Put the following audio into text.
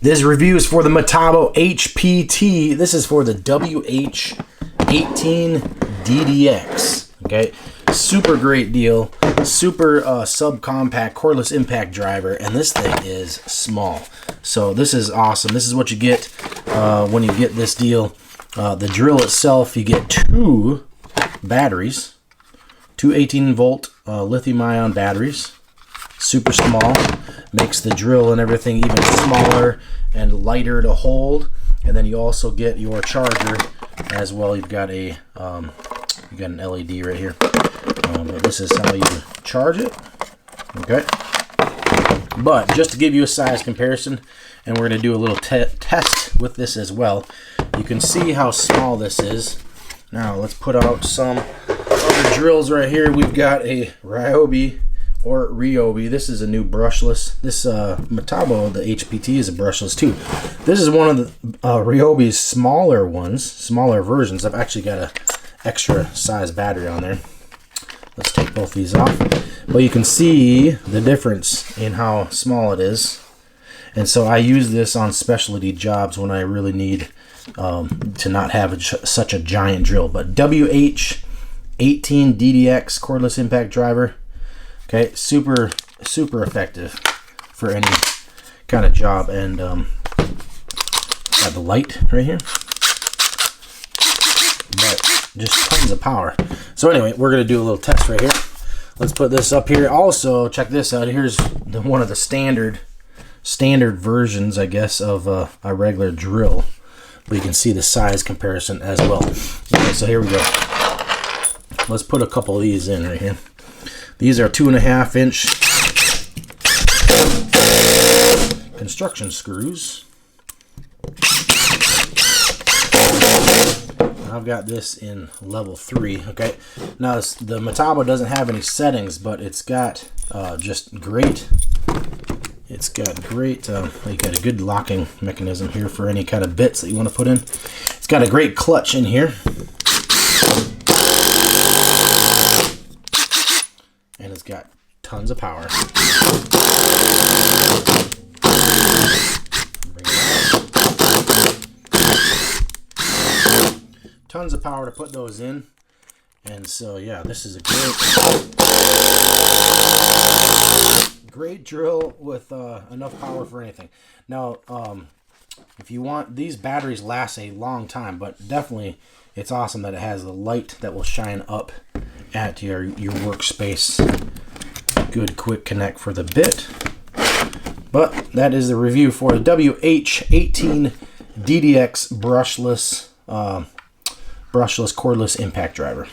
This review is for the Metabo HPT. This is for the WH18DDX. Okay, super great deal. Super subcompact cordless impact driver, and this thing is small. So this is awesome. This is what you get when you get this deal. The drill itself, you get two batteries, two 18-volt lithium-ion batteries. Super small, makes the drill and everything even smaller and lighter to hold. And then you also get your charger as well. You've got a you got an LED right here. But this is how you charge it. Okay. But just to give you a size comparison, and we're going to do a little test with this as well. You can see how small this is. Now let's put out some other drills right here. We've got a Ryobi or Ryobi. This is a new brushless. This Metabo, the HPT, is a brushless too. This is one of the Ryobi's smaller ones, smaller versions. I've actually got a extra size battery on there. Let's take both these off. But you can see the difference in how small it is. And so I use this on specialty jobs when I really need to not have such a giant drill. But WH18DDX cordless impact driver. Okay, super effective for any kind of job. And got the light right here. But just tons of power. So anyway, we're going to do a little test right here. Let's put this up here. Also, check this out. Here's one of the standard versions, I guess, of a regular drill. But you can see the size comparison as well. Okay, so here we go. Let's put a couple of these in right here. These are 2.5-inch construction screws. I've got this in level 3. Okay, now the Metabo doesn't have any settings, but it's got just great. It's got great. You got a good locking mechanism here for any kind of bits that you want to put in. It's got a great clutch in here, and it's got tons of power. Tons of power to put those in. And so yeah, this is a great drill with enough power for anything. Now if you want, these batteries last a long time, but definitely it's awesome that it has the light that will shine up at your workspace. Good quick connect for the bit. But that is the review for the WH18DDX brushless cordless impact driver.